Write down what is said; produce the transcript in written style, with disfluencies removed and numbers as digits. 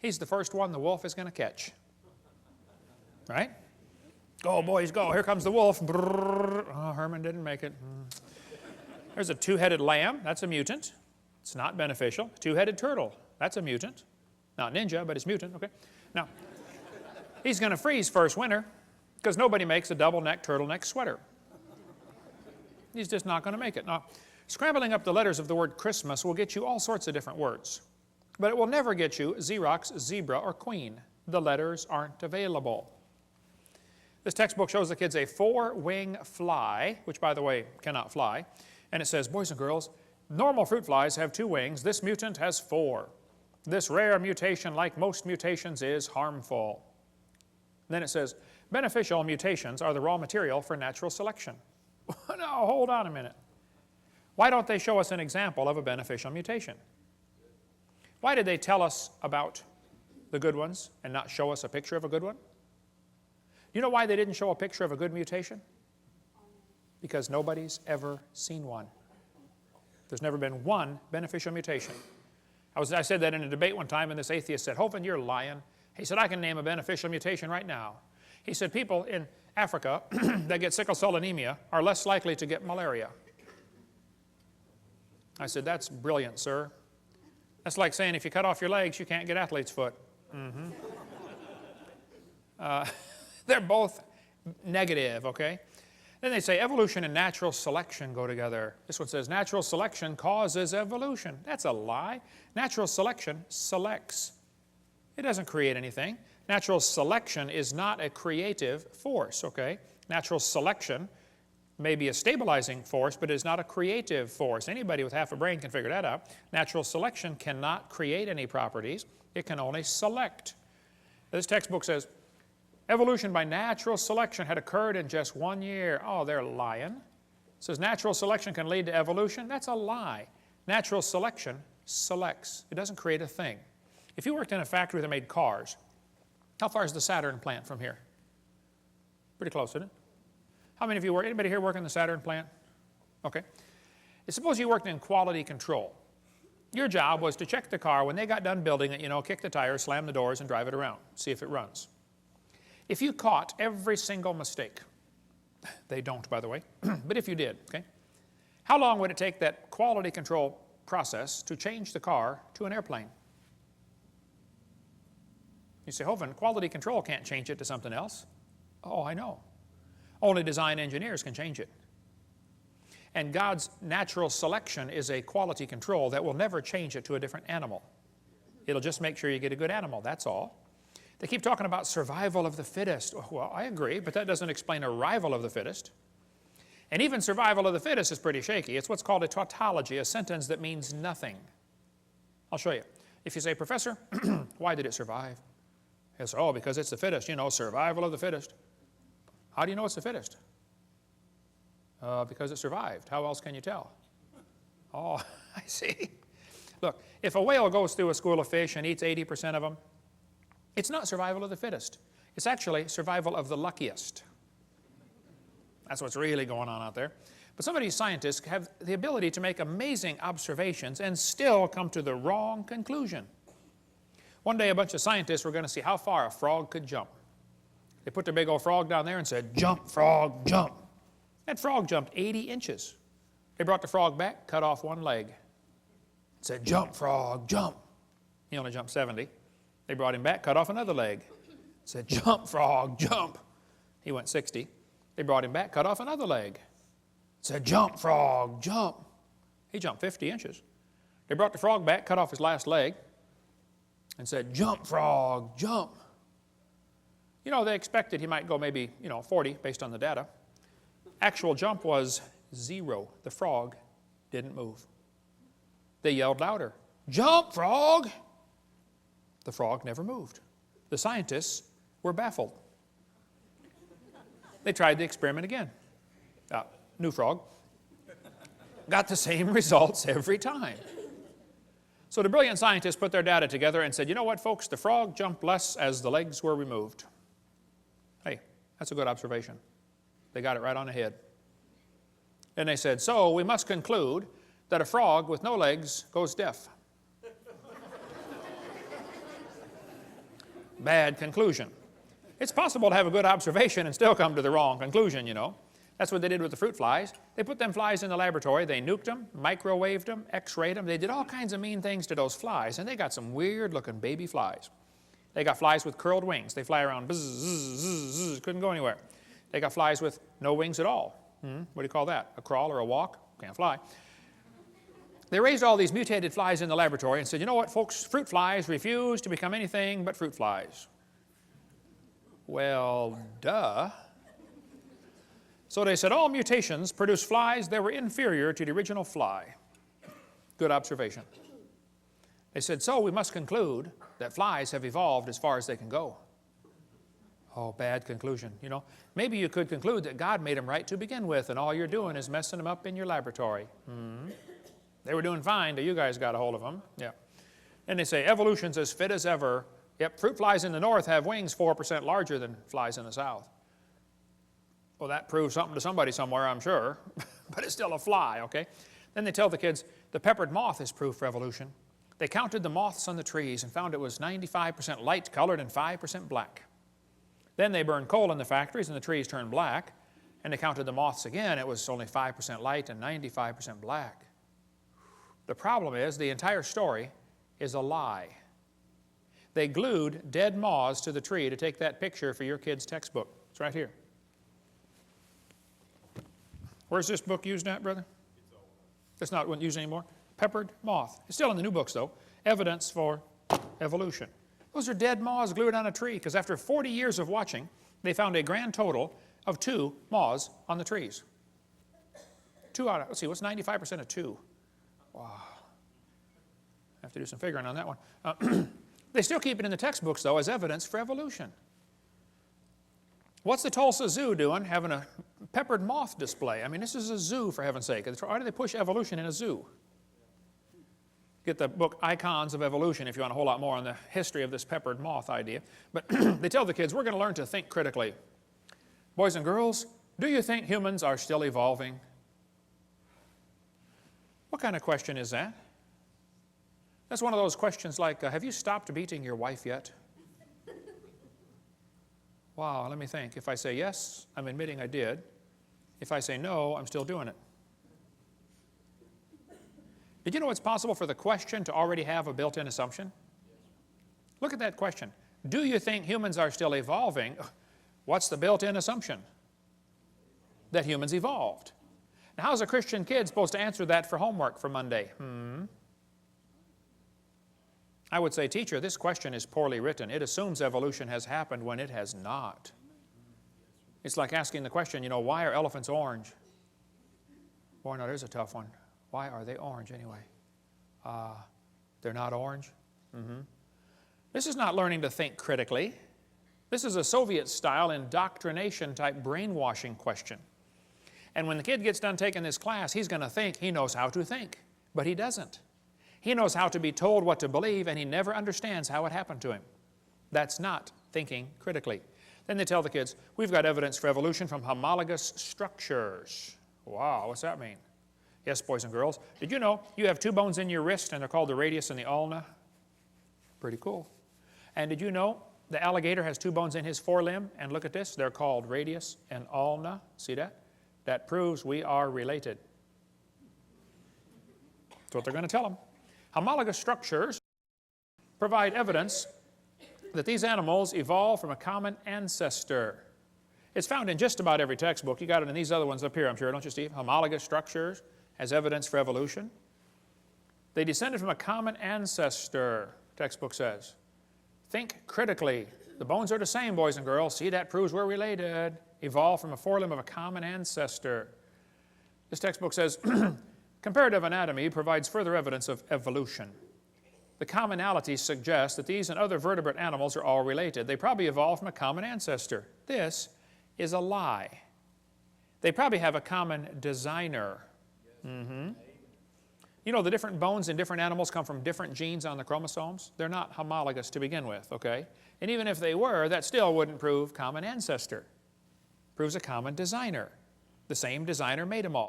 he's the first one the wolf is going to catch. Right? Go, boys, go. Here comes the wolf. Brrr. Oh, Herman didn't make it. There's a two-headed lamb. That's a mutant. It's not beneficial. Two-headed turtle. That's a mutant. Not ninja, but it's mutant. Okay. Now, he's going to freeze first winter because nobody makes a double-neck turtleneck sweater. He's just not going to make it. Now, scrambling up the letters of the word Christmas will get you all sorts of different words. But it will never get you Xerox, zebra, or queen. The letters aren't available. This textbook shows the kids a four-wing fly, which, by the way, cannot fly. And it says, boys and girls, normal fruit flies have two wings. This mutant has four. This rare mutation, like most mutations, is harmful. Then it says, beneficial mutations are the raw material for natural selection. Now, hold on a minute. Why don't they show us an example of a beneficial mutation? Why did they tell us about the good ones and not show us a picture of a good one? You know why they didn't show a picture of a good mutation? Because nobody's ever seen one. There's never been one beneficial mutation. I said that in a debate one time, and this atheist said, Hovind, you're lying. He said, I can name a beneficial mutation right now. He said, people in Africa that get sickle cell anemia are less likely to get malaria. I said, that's brilliant, sir. That's like saying if you cut off your legs, you can't get athlete's foot. They're both negative, okay? Then they say evolution and natural selection go together. This one says natural selection causes evolution. That's a lie. Natural selection selects. It doesn't create anything. Natural selection is not a creative force, okay? Natural selection may be a stabilizing force, but it is not a creative force. Anybody with half a brain can figure that out. Natural selection cannot create any properties. It can only select. This textbook says, evolution by natural selection had occurred in just 1 year. Oh, they're lying. It says natural selection can lead to evolution. That's a lie. Natural selection selects. It doesn't create a thing. If you worked in a factory that made cars, how far is the Saturn plant from here? Pretty close, isn't it? How many of you work? Anybody here work in the Saturn plant? Okay. Suppose you worked in quality control. Your job was to check the car when they got done building it, you know, kick the tires, slam the doors, and drive it around, see if it runs. If you caught every single mistake, they don't, by the way, but if you did, okay, how long would it take that quality control process to change the car to an airplane? You say, Hovind, quality control can't change it to something else. Oh, I know. Only design engineers can change it. And God's natural selection is a quality control that will never change it to a different animal. It'll just make sure you get a good animal, that's all. They keep talking about survival of the fittest. Well, I agree, but that doesn't explain arrival of the fittest. And even survival of the fittest is pretty shaky. It's what's called a tautology, a sentence that means nothing. I'll show you. If you say, Professor, why did it survive? He'll say, oh, because it's the fittest. You know, survival of the fittest. How do you know it's the fittest? Because it survived. How else can you tell? Oh, I see. Look, if a whale goes through a school of fish and eats 80% of them, it's not survival of the fittest. It's actually survival of the luckiest. That's what's really going on out there. But some of these scientists have the ability to make amazing observations and still come to the wrong conclusion. One day a bunch of scientists were going to see how far a frog could jump. They put their big old frog down there and said, jump, frog, jump. That frog jumped 80 inches. They brought the frog back, cut off one leg. Said, jump, frog, jump. He only jumped 70. They brought him back, cut off another leg. Said, jump, frog, jump. He went 60. They brought him back, cut off another leg. Said, jump, frog, jump. He jumped 50 inches. They brought the frog back, cut off his last leg, and said, jump, frog, jump. You know, they expected he might go maybe, 40 based on the data. Actual jump was 0. The frog didn't move. They yelled louder, jump, frog. The frog never moved. The scientists were baffled. They tried the experiment again. New frog. Got the same results every time. So the brilliant scientists put their data together and said, you know what, folks, the frog jumped less as the legs were removed. Hey, that's a good observation. They got it right on the head. And they said, so we must conclude that a frog with no legs goes deaf. Bad conclusion. It's possible to have a good observation and still come to the wrong conclusion, you know. That's what they did with the fruit flies. They put them flies in the laboratory, they nuked them, microwaved them, x-rayed them. They did all kinds of mean things to those flies, and they got some weird-looking baby flies. They got flies with curled wings. They fly around, buzz, zzz, zzz, zzz, couldn't go anywhere. They got flies with no wings at all. What do you call that? A crawl or a walk? Can't fly. They raised all these mutated flies in the laboratory and said, you know what, folks, fruit flies refuse to become anything but fruit flies. Well, duh. So they said all mutations produce flies that were inferior to the original fly. Good observation. They said, so we must conclude that flies have evolved as far as they can go. Oh, bad conclusion, you know. Maybe you could conclude that God made them right to begin with, and all you're doing is messing them up in your laboratory. They were doing fine till you guys got a hold of them. Yeah. And they say evolution's as fit as ever. Yep, fruit flies in the north have wings 4% larger than flies in the south. Well, that proves something to somebody somewhere, I'm sure, but it's still a fly, okay? Then they tell the kids, the peppered moth is proof for evolution. They counted the moths on the trees and found it was 95% light colored and 5% black. Then they burned coal in the factories and the trees turned black, and they counted the moths again. It was only 5% light and 95% black. The problem is the entire story is a lie. They glued dead moths to the tree to take that picture for your kid's textbook. It's right here. Where's this book used at, brother? It's not used anymore. Peppered moth. It's still in the new books, though. Evidence for evolution. Those are dead moths glued on a tree, because after 40 years of watching, they found a grand total of 2 moths on the trees. 2 out of, let's see, what's 95% of 2? Wow. I have to do some figuring on that one. They still keep it in the textbooks, though, as evidence for evolution. What's the Tulsa Zoo doing, having a peppered moth display? I mean, this is a zoo, for heaven's sake. Why do they push evolution in a zoo? Get the book Icons of Evolution if you want a whole lot more on the history of this peppered moth idea. But they tell the kids, we're going to learn to think critically. Boys and girls, do you think humans are still evolving? What kind of question is that? That's one of those questions like, have you stopped beating your wife yet? Wow, let me think. If I say yes, I'm admitting I did. If I say no, I'm still doing it. Did you know it's possible for the question to already have a built-in assumption? Look at that question. Do you think humans are still evolving? What's the built-in assumption? That humans evolved. Now, how's a Christian kid supposed to answer that for homework for Monday? I would say, teacher, this question is poorly written. It assumes evolution has happened when it has not. It's like asking the question, you know, why are elephants orange? Boy, no, there's a tough one. Why are they orange anyway? They're not orange? This is not learning to think critically. This is a Soviet-style indoctrination type brainwashing question. And when the kid gets done taking this class, he's going to think he knows how to think, but he doesn't. He knows how to be told what to believe, and he never understands how it happened to him. That's not thinking critically. Then they tell the kids, we've got evidence for evolution from homologous structures. Wow, what's that mean? Yes, boys and girls. Did you know you have 2 bones in your wrist, and they're called the radius and the ulna? Pretty cool. And did you know the alligator has 2 bones in his forelimb? And look at this, they're called radius and ulna. See that? That proves we are related. That's what they're going to tell them. Homologous structures provide evidence that these animals evolved from a common ancestor. It's found in just about every textbook. You got it in these other ones up here, I'm sure, don't you, Steve? Homologous structures as evidence for evolution. They descended from a common ancestor, textbook says. Think critically. The bones are the same, boys and girls. See, that proves we're related. Evolved from a forelimb of a common ancestor. This textbook says, comparative anatomy provides further evidence of evolution. The commonalities suggest that these and other vertebrate animals are all related. They probably evolved from a common ancestor. This is a lie. They probably have a common designer. You know, the different bones in different animals come from different genes on the chromosomes. They're not homologous to begin with, okay? And even if they were, that still wouldn't prove common ancestor. Proves a common designer. The same designer made them all.